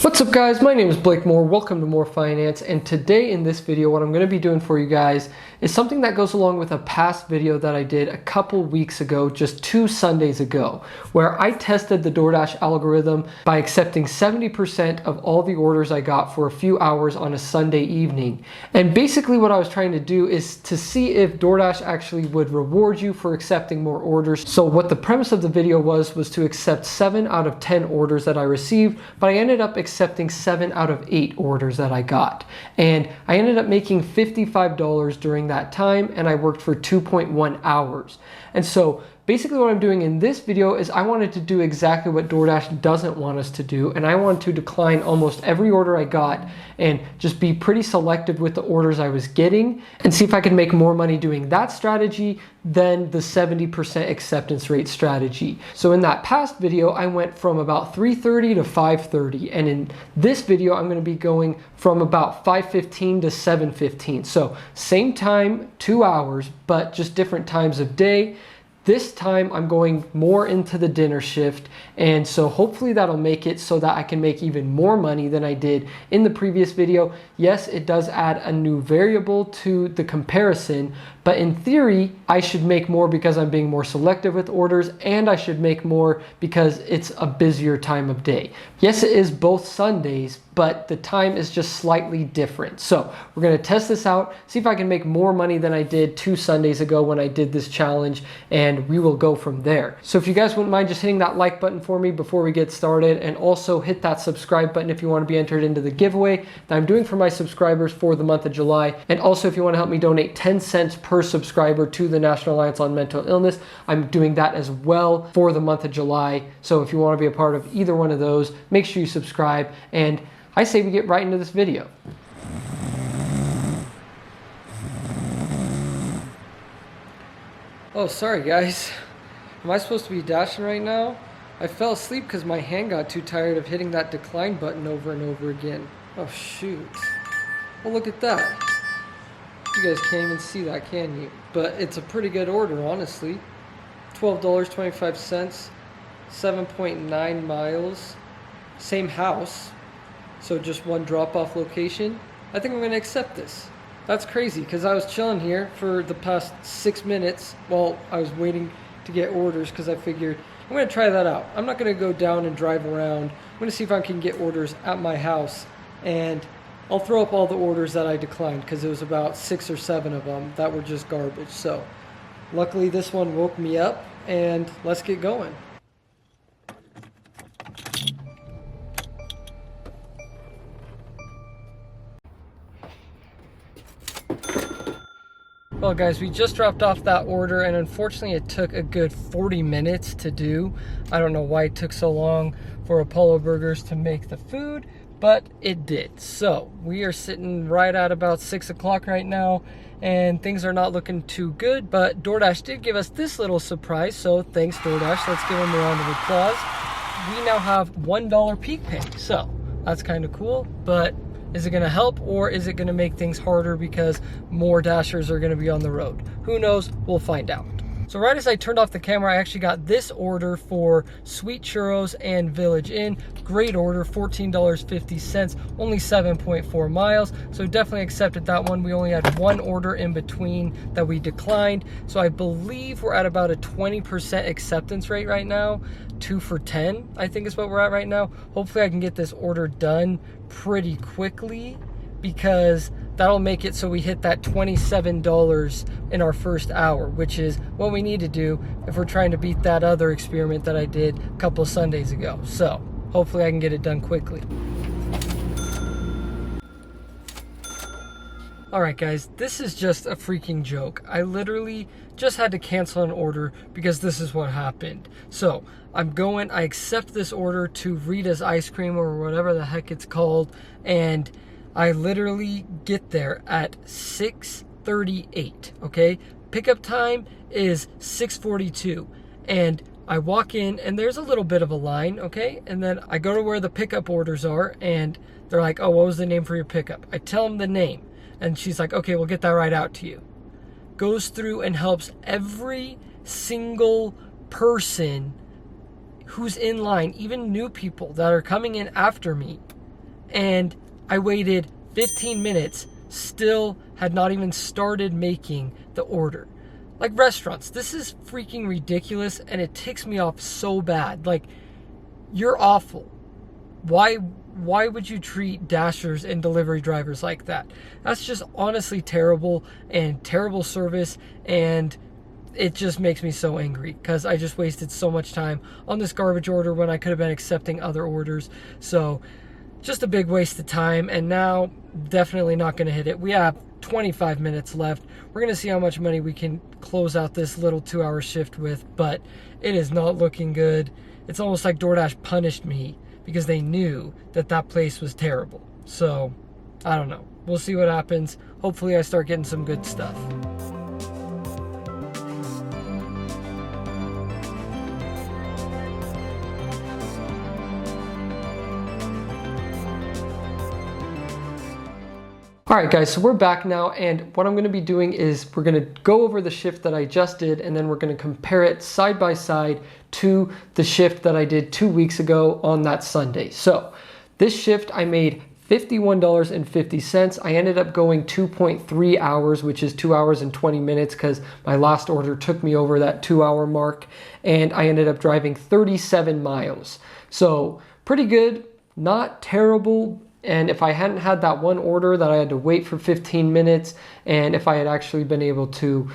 What's up guys, my name is Blake Moore, welcome to More Finance, and today in this video what I'm going to be doing for you guys is something that goes along with a past video that I did a couple weeks ago, just 2 Sundays ago, where I tested the Doordash algorithm by accepting 70% of all the orders I got for a few hours on a Sunday evening. And basically what I was trying to do is to see if Doordash actually would reward you for accepting more orders. So what the premise of the video was to accept 7 out of 10 orders that I received, but I ended up accepting 7 out of 8 orders that I got. And I ended up making $55 during that time, and I worked for 2.1 hours. And so basically what I'm doing in this video is I wanted to do exactly what Doordash doesn't want us to do, and I want to decline almost every order I got and just be pretty selective with the orders I was getting and see if I could make more money doing that strategy than the 70% acceptance rate strategy. So in that past video, I went from about 3:30 to 5:30, and in this video, I'm gonna be going from about 5:15 to 7:15. So same time, 2 hours, but just different times of day. This time I'm going more into the dinner shift, and so hopefully that'll make it so that I can make even more money than I did in the previous video. Yes, it does add a new variable to the comparison, but in theory, I should make more because I'm being more selective with orders, and I should make more because it's a busier time of day. Yes, it is both Sundays, but the time is just slightly different. So we're gonna test this out, see if I can make more money than I did 2 Sundays ago when I did this challenge, and we will go from there. So if you guys wouldn't mind just hitting that like button for me before we get started, and also hit that subscribe button if you want to be entered into the giveaway that I'm doing for my subscribers for the month of July. And also if you want to help me donate 10 cents per subscriber to the National Alliance on Mental Illness, I'm doing that as well for the month of July. So if you want to be a part of either one of those, make sure you subscribe, and I say we get right into this video. Oh, sorry guys. Am I supposed to be dashing right now? I fell asleep because my hand got too tired of hitting that decline button over and over again. Oh shoot. Well, look at that. You guys can't even see that, can you? But it's a pretty good order, honestly. $12.25, 7.9 miles, same house, so just one drop-off location. I think I'm gonna accept this. That's crazy, because I was chilling here for the past 6 minutes while I was waiting to get orders, because I figured I'm gonna try that out. I'm not gonna go down and drive around. I'm gonna see if I can get orders at my house, and I'll throw up all the orders that I declined, because it was about 6 or 7 of them that were just garbage. So luckily this one woke me up, and let's get going. Well guys, we just dropped off that order, and unfortunately it took a good 40 minutes to do. I don't know why it took so long for Apollo Burgers to make the food, but it did. So we are sitting right at about 6 o'clock right now, and things are not looking too good, but DoorDash did give us this little surprise, so thanks DoorDash. Let's give them a round of applause. We now have $1 peak pay, so that's kind of cool, but is it gonna help, or is it gonna make things harder because more dashers are gonna be on the road? Who knows? We'll find out. So right as I turned off the camera, I actually got this order for Sweet Churros and Village Inn. Great order, $14.50, only 7.4 miles. So definitely accepted that one. We only had one order in between that we declined. So I believe we're at about a 20% acceptance rate right now. 2 for 10, I think is what we're at right now. Hopefully I can get this order done pretty quickly, because that'll make it so we hit that $27 in our first hour, which is what we need to do if we're trying to beat that other experiment that I did a couple Sundays ago. So hopefully I can get it done quickly. Alright guys, this is just a freaking joke. I literally just had to cancel an order because this is what happened. So I accept this order to Rita's Ice Cream, or whatever the heck it's called, and I literally get there at 6:38, okay? Pickup time is 6:42, and I walk in, and there's a little bit of a line, okay? And then I go to where the pickup orders are, and they're like, oh, what was the name for your pickup? I tell them the name, and she's like, okay, we'll get that right out to you. Goes through and helps every single person who's in line, even new people that are coming in after me, and I waited 15 minutes, still had not even started making the order. Like restaurants, this is freaking ridiculous, and it ticks me off so bad. Like, you're awful. Why would you treat dashers and delivery drivers like that? That's just honestly terrible, and terrible service, and it just makes me so angry because I just wasted so much time on this garbage order when I could have been accepting other orders. So just a big waste of time, and now definitely not going to hit it. We have 25 minutes left. We're going to see how much money we can close out this little 2-hour shift with, but it is not looking good. It's almost like DoorDash punished me because they knew that that place was terrible. So I don't know. We'll see what happens. Hopefully I start getting some good stuff. All right, guys, so we're back now, and what I'm going to be doing is we're going to go over the shift that I just did, and then we're going to compare it side by side to the shift that I did 2 weeks ago on that Sunday. So this shift, I made $51.50. I ended up going 2.3 hours, which is 2 hours and 20 minutes because my last order took me over that 2-hour mark, and I ended up driving 37 miles. So pretty good, not terrible. And if I hadn't had that one order that I had to wait for 15 minutes, and if I had actually been able to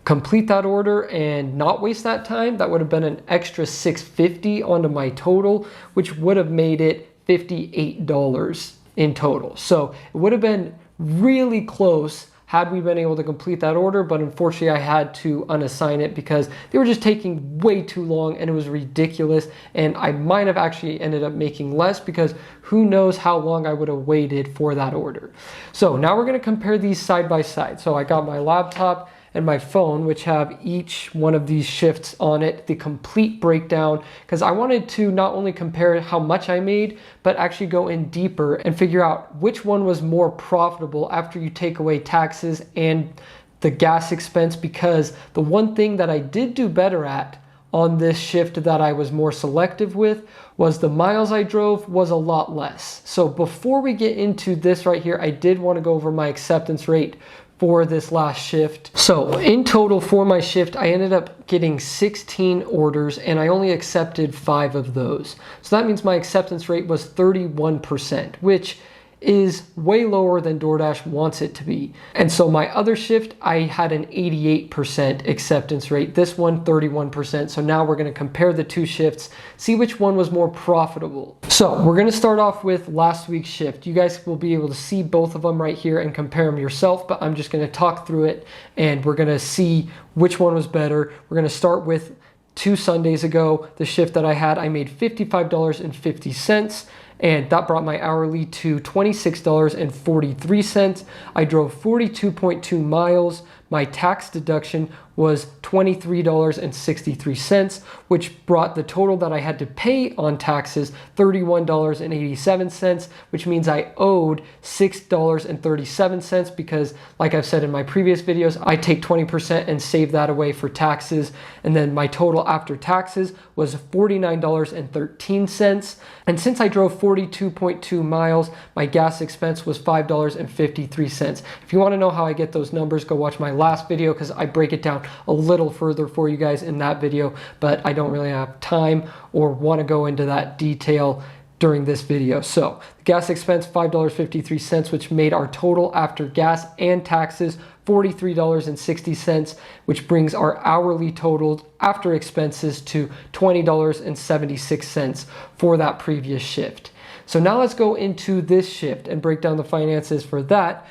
complete that order and not waste that time, that would have been an extra $6.50 onto my total, which would have made it $58 in total. So it would have been really close had we been able to complete that order, but unfortunately I had to unassign it because they were just taking way too long and it was ridiculous, and I might have actually ended up making less because who knows how long I would have waited for that order. So now we're going to compare these side by side. So I got my laptop and my phone, which have each one of these shifts on it, the complete breakdown, because I wanted to not only compare how much I made, but actually go in deeper and figure out which one was more profitable after you take away taxes and the gas expense, because the one thing that I did do better at on this shift that I was more selective with was the miles I drove was a lot less. So before we get into this right here, I did want to go over my acceptance rate for this last shift. So in total for my shift, I ended up getting 16 orders and I only accepted 5 of those. So that means my acceptance rate was 31%, which is way lower than DoorDash wants it to be. And so my other shift, I had an 88% acceptance rate. This one, 31%. So now we're going to compare the two shifts, see which one was more profitable. So we're going to start off with last week's shift. You guys will be able to see both of them right here and compare them yourself, but I'm just going to talk through it and we're going to see which one was better. We're going to start with 2 Sundays ago. The shift that I had, I made $55.50. and that brought my hourly to $26.43. I drove 42.2 miles. My tax deduction was $23.63, which brought the total that I had to pay on taxes $31.87, which means I owed $6.37 because, like I've said in my previous videos, I take 20% and save that away for taxes. And then my total after taxes was $49.13. And since I drove 42.2 miles, my gas expense was $5.53. If you want to know how I get those numbers, go watch my last video because I break it down a little further for you guys in that video, but I don't really have time or want to go into that detail during this video. So the gas expense, $5.53, which made our total after gas and taxes $43.60, which brings our hourly total after expenses to $20.76 for that previous shift. So now let's go into this shift and break down the finances for that.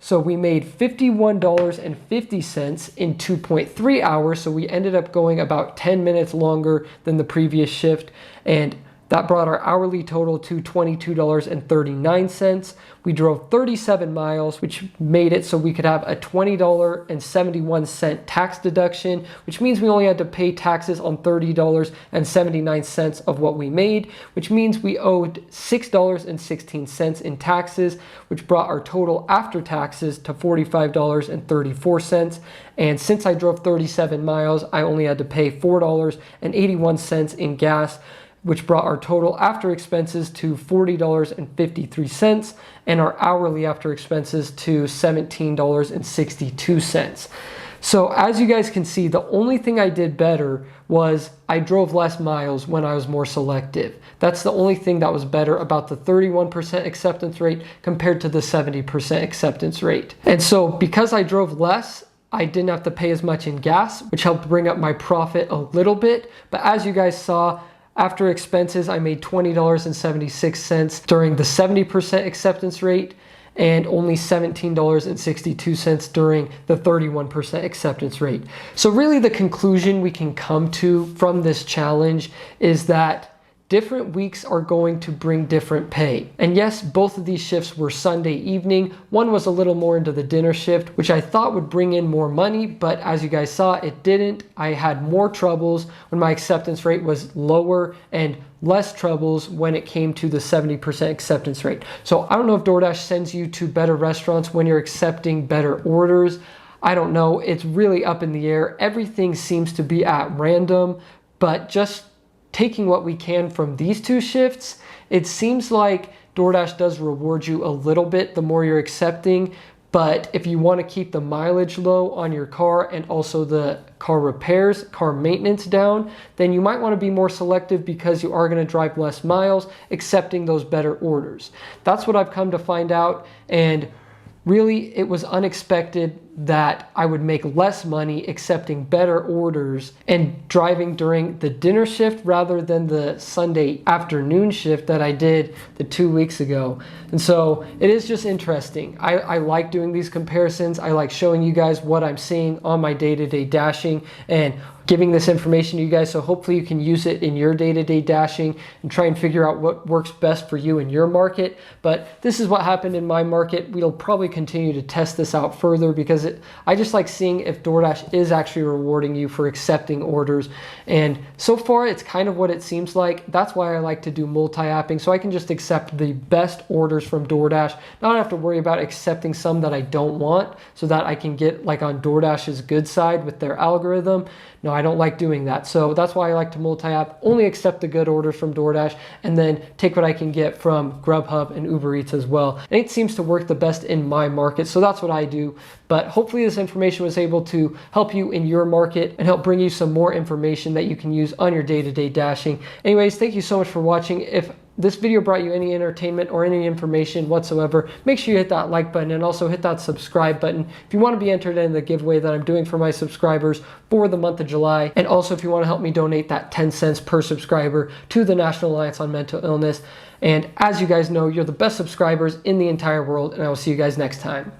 So we made $51.50 in 2.3 hours. So we ended up going about 10 minutes longer than the previous shift. And that brought our hourly total to $22.39. We drove 37 miles, which made it so we could have a $20.71 tax deduction, which means we only had to pay taxes on $30.79 of what we made, which means we owed $6.16 in taxes, which brought our total after taxes to $45.34. And since I drove 37 miles, I only had to pay $4.81 in gas, which brought our total after expenses to $40.53 and our hourly after expenses to $17.62. So as you guys can see, the only thing I did better was I drove less miles when I was more selective. That's the only thing that was better about the 31% acceptance rate compared to the 70% acceptance rate. And so because I drove less, I didn't have to pay as much in gas, which helped bring up my profit a little bit. But as you guys saw, after expenses, I made $20.76 during the 70% acceptance rate and only $17.62 during the 31% acceptance rate. So really the conclusion we can come to from this challenge is that different weeks are going to bring different pay. And yes, both of these shifts were Sunday evening. One was a little more into the dinner shift, which I thought would bring in more money, but as you guys saw, it didn't. I had more troubles when my acceptance rate was lower and less troubles when it came to the 70% acceptance rate. So I don't know if DoorDash sends you to better restaurants when you're accepting better orders. I don't know. It's really up in the air. Everything seems to be at random, but just taking what we can from these two shifts, it seems like DoorDash does reward you a little bit the more you're accepting. But if you want to keep the mileage low on your car and also the car repairs, car maintenance down, then you might want to be more selective because you are going to drive less miles, accepting those better orders. That's what I've come to find out. And really, it was unexpected that I would make less money accepting better orders and driving during the dinner shift rather than the Sunday afternoon shift that I did the 2 weeks ago. And so it is just interesting. I like doing these comparisons. I like showing you guys what I'm seeing on my day-to-day dashing and giving this information to you guys, so hopefully you can use it in your day-to-day dashing and try and figure out what works best for you in your market. But this is what happened in my market. We'll probably continue to test this out further because I just like seeing if DoorDash is actually rewarding you for accepting orders. And so far, it's kind of what it seems like. That's why I like to do multi-apping, so I can just accept the best orders from DoorDash, not have to worry about accepting some that I don't want, so that I can get like on DoorDash's good side with their algorithm. No, I don't like doing that. So that's why I like to multi-app, only accept the good orders from DoorDash, and then take what I can get from Grubhub and Uber Eats as well. And it seems to work the best in my market, so that's what I do. But hopefully this information was able to help you in your market and help bring you some more information that you can use on your day-to-day dashing. Anyways, thank you so much for watching. If this video brought you any entertainment or any information whatsoever, make sure you hit that like button and also hit that subscribe button if you want to be entered in the giveaway that I'm doing for my subscribers for the month of July. And also if you want to help me donate that 10 cents per subscriber to the National Alliance on Mental Illness. And as you guys know, you're the best subscribers in the entire world, and I will see you guys next time.